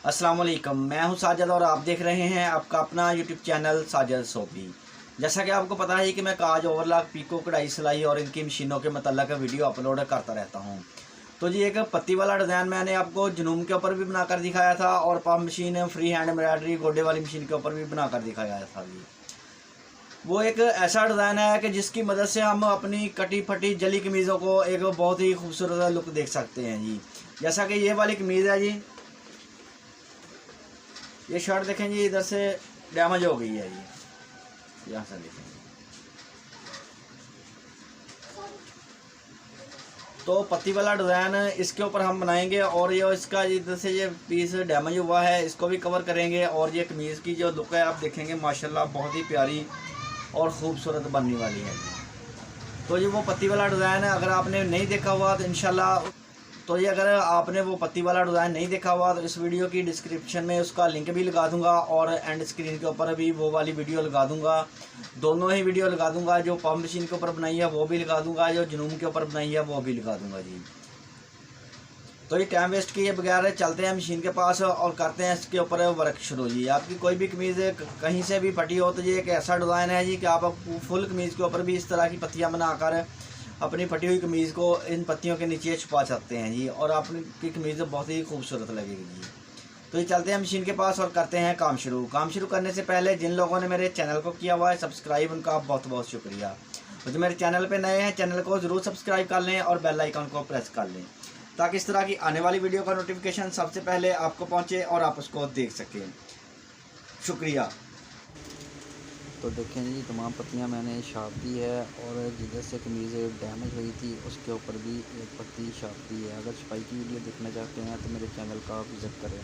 अस्सलाम वालेकुम, मैं हूं साजिद और आप देख रहे हैं आपका अपना यूट्यूब चैनल साजिद सोफी। जैसा कि आपको पता है कि मैं काज ओवरलॉक पीको कढ़ाई सिलाई और इनकी मशीनों के मतलब वीडियो अपलोड करता रहता हूं। तो जी एक पत्ती वाला डिज़ाइन मैंने आपको जनूम के ऊपर भी बनाकर दिखाया था और pump machine free hand embroidery गोडे वाली मशीन के ऊपर भी बनाकर दिखाया था जी। वो एक ऐसा डिज़ाइन है कि जिसकी मदद से हम अपनी कटी फटी जली कमीज़ों को एक बहुत ही खूबसूरत लुक देख सकते हैं जी। जैसा कि ये वाली कमीज़ है जी, ये शर्ट देखें जी, इधर से डैमेज हो गई है जी, यहाँ से देखें। तो पत्ती वाला डिज़ाइन इसके ऊपर हम बनाएंगे और ये इसका इधर से ये पीस डैमेज हुआ है इसको भी कवर करेंगे और ये कमीज़ की जो लुक है आप देखेंगे माशाल्लाह बहुत ही प्यारी और ख़ूबसूरत बनने वाली है। तो ये वो पत्ती वाला डिज़ाइन है, अगर आपने नहीं देखा हुआ तो इंशाल्लाह अगर आपने वो पत्ती वाला डिज़ाइन नहीं देखा हुआ तो इस वीडियो की डिस्क्रिप्शन में उसका लिंक भी लगा दूंगा और एंड स्क्रीन के ऊपर भी वो वाली वीडियो लगा दूंगा। दोनों ही वीडियो लगा दूंगा, जो पंप मशीन के ऊपर बनाई है वो भी लगा दूंगा, जो जनूम के ऊपर बनाई है वो भी लगा दूंगा जी। तो ये टाइम वेस्ट किए बगैर चलते हैं मशीन के पास और करते हैं इसके ऊपर वर्क शुरू जी। आपकी कोई भी कमीज़ कहीं से भी फटी हो तो ये एक ऐसा डिज़ाइन है जी कि आप फुल कमीज़ के ऊपर भी इस तरह की पत्तियाँ बनाकर अपनी फटी हुई कमीज़ को इन पत्तियों के नीचे छुपा सकते हैं जी और आपकी कमीज़ बहुत ही खूबसूरत लगेगी जी। तो ये चलते हैं मशीन के पास और करते हैं काम शुरू। काम शुरू करने से पहले जिन लोगों ने मेरे चैनल को किया हुआ है सब्सक्राइब, उनका बहुत बहुत शुक्रिया। और जो मेरे चैनल पे नए हैं चैनल को ज़रूर सब्सक्राइब कर लें और बेल आइकन को प्रेस कर लें ताकि इस तरह की आने वाली वीडियो का नोटिफिकेशन सबसे पहले आपको पहुँचे और आप उसको देख सकें। शुक्रिया। तो देखें जी तमाम पत्तियां मैंने छाप दी है और जिधर से कमीज़ डैमेज हुई थी उसके ऊपर भी एक पत्ती छाप दी है। अगर छपाई की वीडियो देखना चाहते हैं तो मेरे चैनल का विज़िट करें।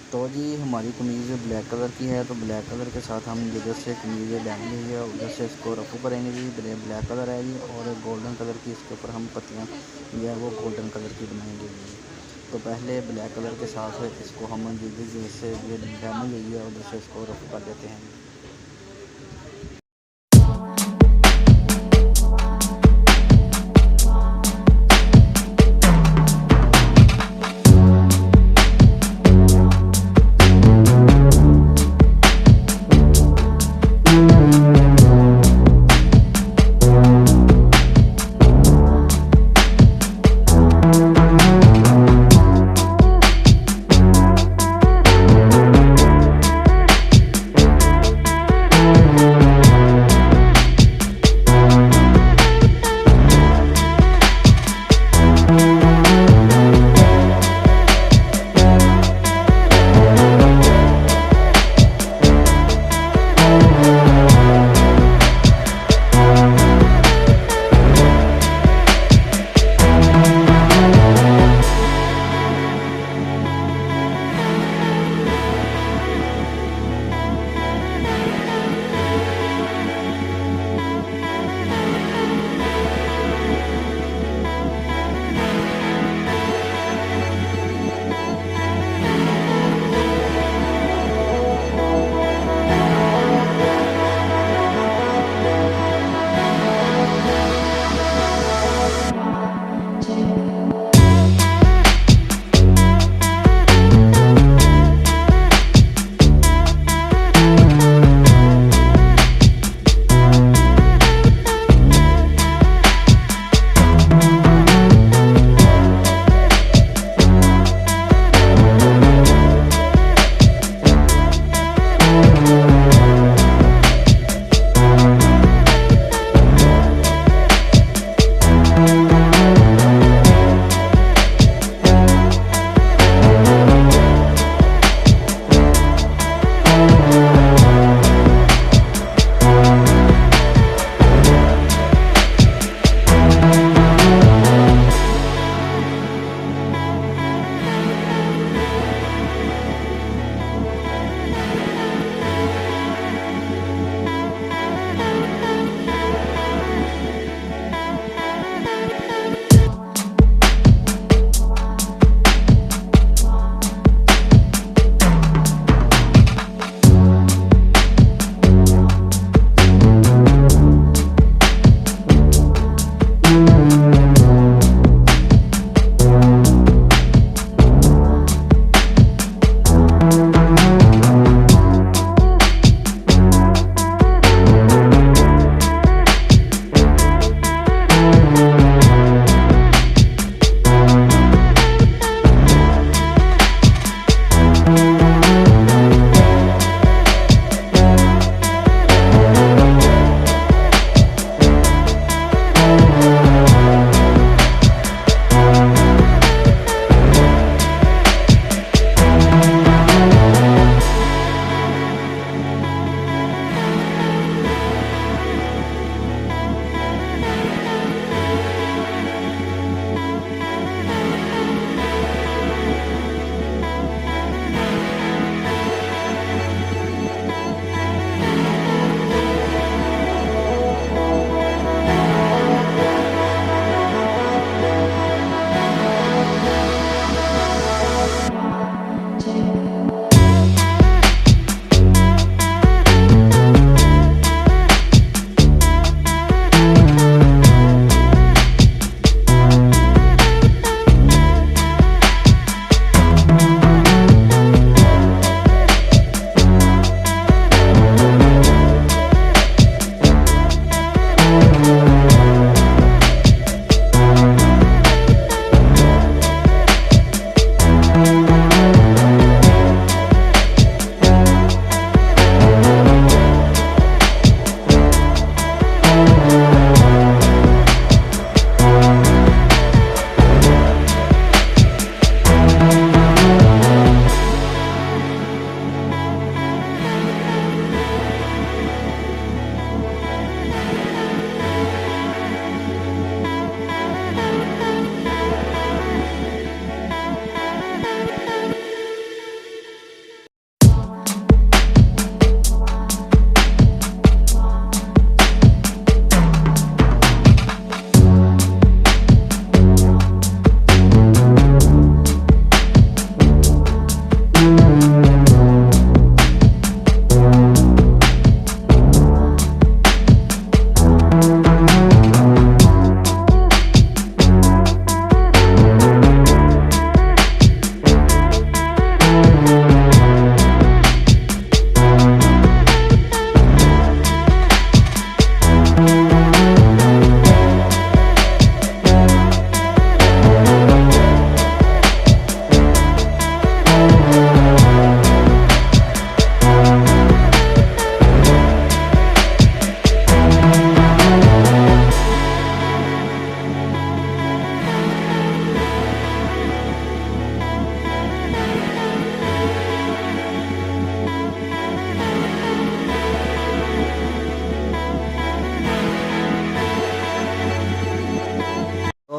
तो जी हमारी कमीज़ ब्लैक कलर की है, तो ब्लैक कलर के साथ हम जिधर से कमीज़ डैमेज हुई है उधर से इसको रफू करेंगे जी। ब्लैक कलर है जी और गोल्डन कलर की इसके ऊपर हम पत्तियाँ जो है वो गोल्डन कलर की बनाएंगे जी। तो पहले ब्लैक कलर के साथ इसको हम जैसे ये डैमेज हुई है उधर से इसको रफ कर देते हैं।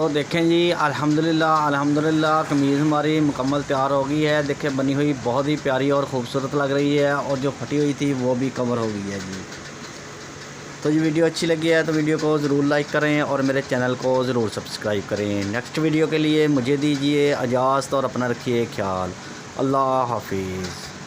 देखें जी, अल्हम्दुलिल्लाह कमीज़ हमारी मुकम्मल तैयार हो गई है। देखें बनी हुई बहुत ही प्यारी और ख़ूबसूरत लग रही है, और जो फटी हुई थी वो भी कवर हो गई है जी। तो ये वीडियो अच्छी लगी है तो वीडियो को ज़रूर लाइक करें और मेरे चैनल को ज़रूर सब्सक्राइब करें। नेक्स्ट वीडियो के लिए मुझे दीजिए इजाज़त और अपना रखिए ख्याल। अल्लाह हाफिज़।